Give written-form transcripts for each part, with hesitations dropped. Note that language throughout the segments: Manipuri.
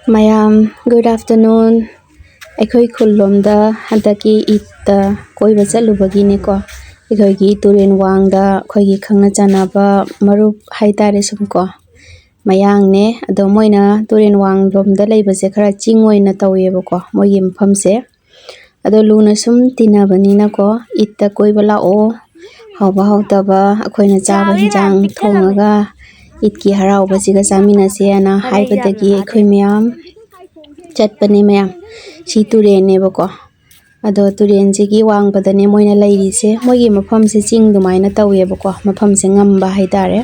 Mayam, good afternoon. Eikhoi khulomda handaki ita koiba chalubagini ko. Eikhoi gi turen wangda khoi gi khangna chanaba marup haitare sum ko. Mayang ne ado moina turen wang lomda leiba se khara chingoi na taweba ko. Moi gi mpham se ado luna sum tinabani na ko ita koiba lao hawba hawtaba akhoi na chaba hinjang thongaga itki harau basiga samina se ana haibadagi eikhoi mayam chatpani mayam si turen ne bako ado turen sigi wangbada ne moina lairi se mogi mafam se ching dumaina tawe bako mafam se ngamba haitare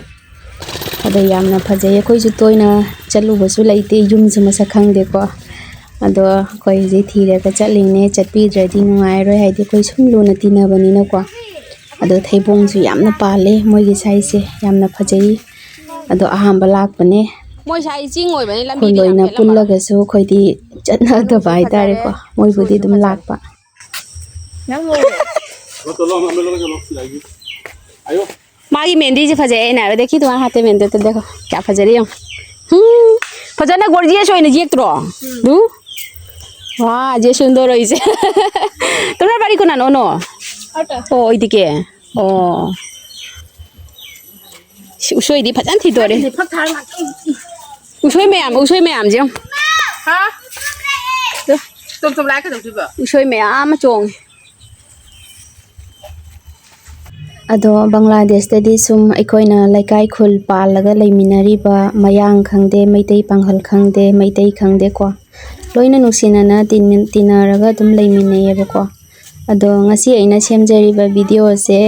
ado yamna phajai khoi ju toina chalu basu laite yum su masa khangde ko ado khoi ji thire ka chaline chatpi dradi nungai roi haide khoi sum luna tinabani na ko ado thaibong su yamna pale mogi sai se yamna phajai ado ahamba lakpane moi sai ching oi bani lambi khoi loina pullaga su khoi di chatna da bai tare ko moi budi dum lakpa magi mendi je phajai na dekhi तुम्हारा हाथे मेहंदी तो देखो क्या फज रही हूं फजना गोर्जियस होइने जेक्त्रो दु वाह जे सुंदर होइसे तोरा बारी कोना नो ओ इदिके ओ उसोइ दि फजन थि तोरे उसोइ मैम जे हा तुम लाइक कर दो उसोइ ma'am Chong ado Bangladesh tadi sum aikoina laikai khul palaga leiminariba mayang khangde Meitei panghal khangde Meitei khangde ko loina nusinana tinaraga dum leiminayeba ko ado ngasi aina semjariba video se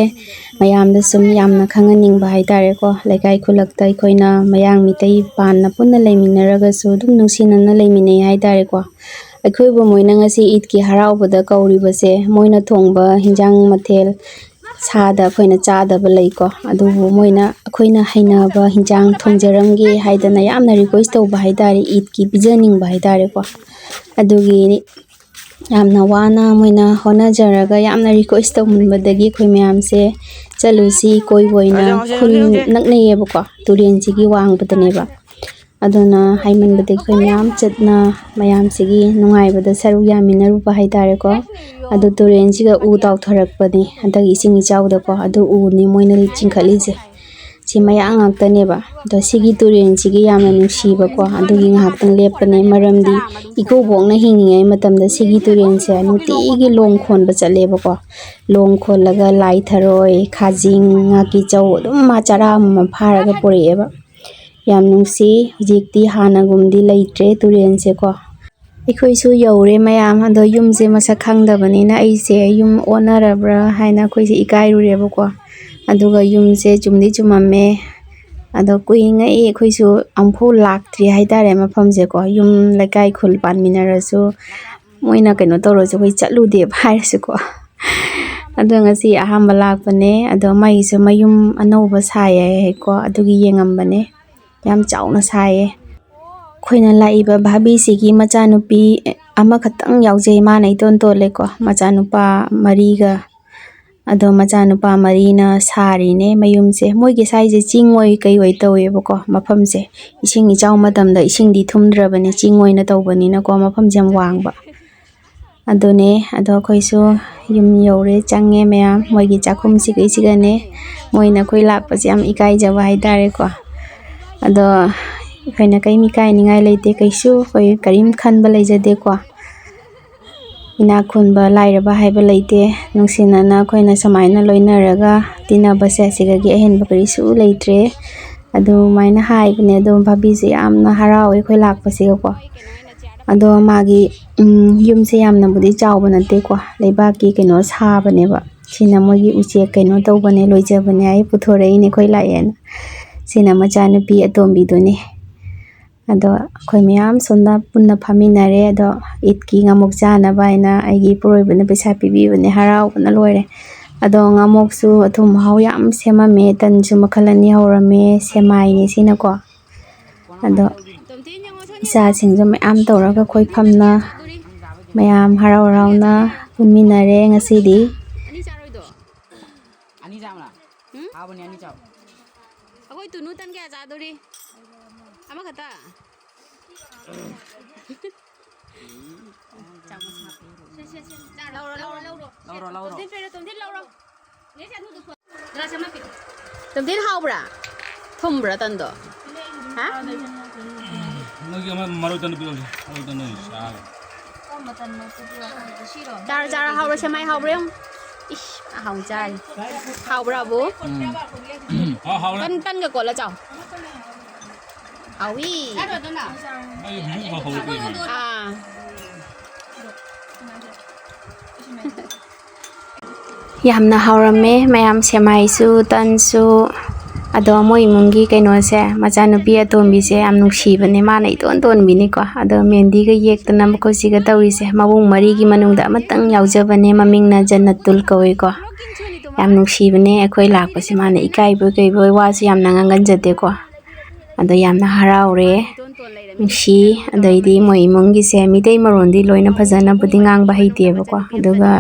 mayamda sum yamna khanganingba haitare ko laikai khulakta aikoina mayang Meitei panna punna leiminaraga su dum nusinana leiminai haitare ko aikhoibu moina ngasi idki haraubada kauriba se moina thongba hinjang mathel sada khoina chadaba leiko adubu moina khoina hainaba hinjang thongjaramgi haidana yamna request tawba haidare idki bijaning ba haidare ko adugi yamna wana moina hona jaraga yamna request tawmunbadagi khoi mayam se chalusi koi boina khul nakneyeba ko turen sigi wangbadaneba aduna haimanbadagi khoi mayam chatna mayam sigi nungaibada saru yaminaruba haidare ko adu turen siga u taw thorakpani adagi singi chawda ko adu u ni moina chingkhalise si mayang ngaktaneba do sigi turen sigi yamna nungsiba ko adugi ngaktang lepane maramdi iko bongna hingingai matamda sigi turen se nutigi long khonba chaleba ko long kholaga lai tharoi khajing ngaki chaw dum ma chara ma pharaga poreba yam nungsi hujikti hanagumdi leitre turen se ko Eikhoi su yaure mayam ado yum se masa khangdabani na aise yum onarabra haina khoi se ikai rureba ko aduga yum se chumdi chumamme ado kuinga eikhoi su ampho laktri haidare mafam je ko yum laikai khul panminarasu moina keno torosu khoi chatlude bhairasu ko ado ngasi ahamba lakpane ado mai su mayum anauba saye ko adugi yengambane yam chauna saye khoina laiba vabi sigi machanupi ama khatang yaujei ma nei ton tole ko machanupa mariga ado machanupa marina sari ne mayum se moigi size chingoi kai oi taweba ko mafam se ising ichaw matamda ising di thumdrabani chingoi na tawbani na ko mafam jam wangba adone ado khoisu yum yaure change mayam moigi chakhum sigai ne moina khoi lakpa jam ikai jawa haidare ko ado khoina kai mi kai ningai leite kaisu khoi karim khanba leijade ko ina khunba lairaba haiba leite nungsinana khoina samaina loinaraga tinaba se sigagi ahenba karisu leitre adu maina haibne ado vabi se amna harawe khoi lakpasiga ko ado magi yumse yamna budi chawba nate ko leiba ki keno sabaneba sina mogi uche keno tawbane loijabane ai puthorei ne khoi laen sina machanupi atombi done ado khoi mayam sonda punna phaminare ado idki ngamok jana baina aigi proibana pesa pibibane haraubana loire ado ngamok su athum hau yam semame tan su makhalani haurame semai ne sina ko ado isa singjo mayam tawraga khoi phamna mayam harau rauna punminare ngasidi ani jamna habani ani chaw agoi tunu tan kya cha dori ama khata Tầm tin hao bra, thum bra tan do. Hả? Cara hao bra semai hao bra không? Ish, hao chai. Hao bra bố. Pan pan cái cổ là chồng. Hao đi. À. Yamna haurame mayam semai su tan su ado moi mungi kaino se machanupi atombi se am nungsibane ma nei ton bini ko ado mendi ga yektana ko siga tawi se mabung mari gi manungda amatang yaujabane mamingna jannatul kawai ko yam nungsibane akhoi lakpa se ma nei ikai bo kai bo wa su yamna ngangan jate ko ado yamna haraure nungsi adaidi moi mungi se Meitei marondi loina phajana budingang ba haite ba ko aduga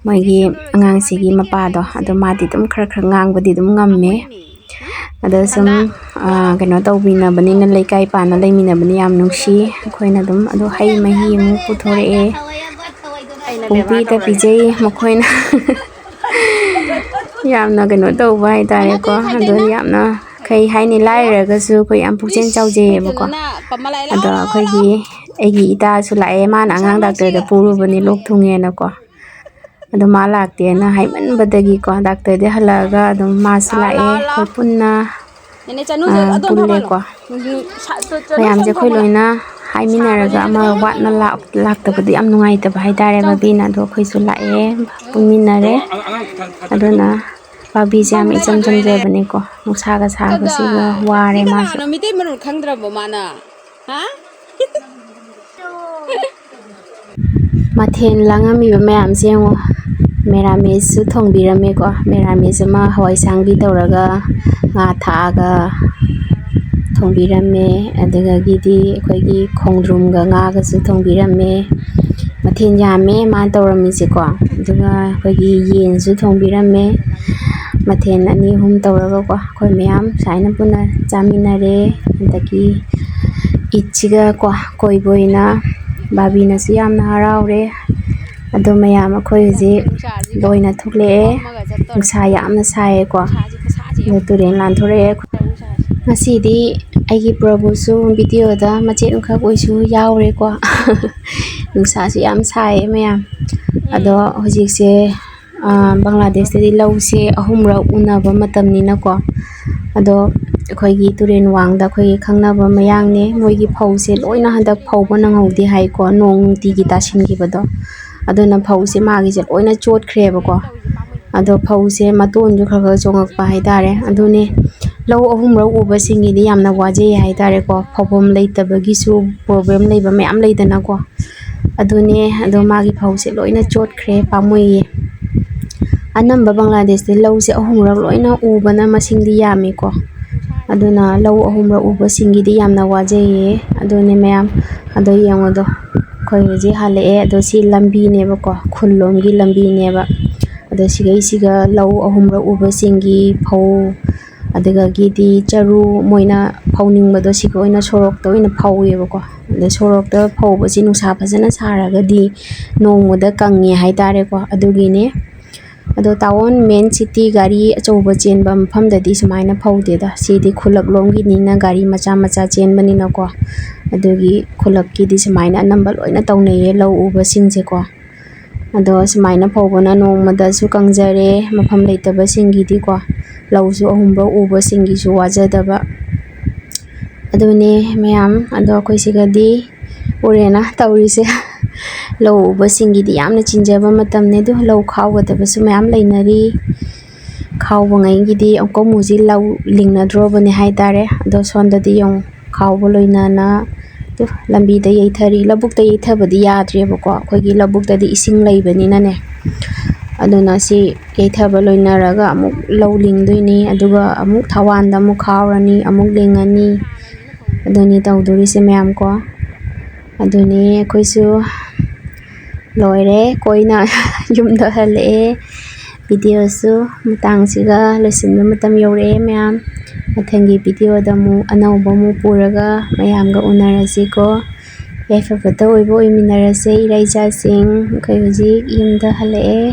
magi angang sigi mapado ado madi dum khar ngang badi dum ngamme ado sum kaino tawbina bani na leikai pana leimina bani yam nungsi khoina dum ado hai mahi mu puthore e pumpi ta pijai mokhoina yamna kaino tawba hai tare ko ado yamna kai haini lairaga su koi am pukchen chauje ba ko ado khoi gi egi ita su lae man angang doctor da puru bani lok thunge na ko ado ma lakte na haiman badagi ko doctor de halaga ado ma sulae khoi punna pulle ko mayam je khoi loina haiminaraga ama watna lakta badi am nungai ta bai dare vabi na do khoi sulae puminare adona vabi jam icham jam je bani ko nusa ga sa ga si ga ware ma na Meitei marun khangdra bo mana ha mathen langami ba mayam jengo merames su thongbirame ko merames ma hawai sangbi tawraga nga thaga thongbirame adaga gidi khoi gi khongdrum ga nga ga su thongbirame mathen yame ma tawrami se ko aduga khoi gi yen su thongbirame mathen ani hum tawraga ko khoi mayam saina puna chaminare adagi ichiga ko koiboina vabi na su yamna haraure ado mayam akhoi ji loina thukle nungsa yamna sae ko ado turen lan thore ngasi di aigi prabu su video da mache nungkha koi su yaure ko nungsa su yam sae mayam ado hojik se Bangladesh di lau se ahumra unaba matam ni na ko ado akhoi gi turen wangda akhoi gi khangnaba mayang ne moi gi phau se loina handak phau bana ngodi hai ko nong ti gi tasin gi bado adona phau se ma gi se loina chot khre ba ko ado phau se maton ju khar chongak pa hai dare adune lau ahumra uba singi di yamna waje hai dare ko phobom leitabagi su problem leiba mayam leidana ko adune ado ma gi phau se loina chot khre pamoi anamba Bangladesh de lau se ahumra loina ubana masing di yami ko aduna lau ahumra uba singi di yamna waje ye adune mayam ado yangodo khoi ji hale e ado si lambi ne ba ko khullom gi lambi ne ba ado sigai siga lau ahumra uba singi phau adaga gidi charu moina phauning bado siga oina sorok to oina phauye ba ko ado sorok ta phau ba si nungsa phajana saraga di nongmoda kangi hai tare ko adugi ne ado town main city gari achouba chenba mpham dadi sumaina phaude da sidi khulak lomgi nina gari macha macha chenbani na ko adugi khulak ki di sumaina number loina tawne lau uba singje ko ado sumaina phobona nongmada su kangjare mpham leitaba singi di ko lau su ahumba uba singi su wajadaba adune mayam ado khoi sigadi urena tawrise lau uba singi di yamna chinjaba matamne du lau khawgadaba su mayam leinari khawba ngai gi di onko muji lau lingna drobani hai tare ado sonda di yong khawba loina na du lambi da yeithari labuk da yeithabadi yadre ba ko khoi gi labuk da di ising leibani na ne aduna si yeithaba loina raga amuk lau lingdoini aduga amuk thawanda amuk khawrani amuk lingani aduni tawduri se mayam ko aduni khoi su loire koina yumda hale video su matang siga losinba matam yore mayam mathangi video da mu anauba mu puraga mayam ga unarasi ko ꯌꯥꯏꯐꯕꯇ ꯑꯣꯏꯕ ꯑꯣꯏꯃꯤꯟꯅꯔꯁꯦ ꯏꯔꯩꯆꯥꯁꯤꯡ꯫ ꯑꯩꯈꯣꯏ ꯍꯧꯖꯤꯛ ꯌꯨꯝꯗ ꯍꯜꯂꯛꯑꯦ꯫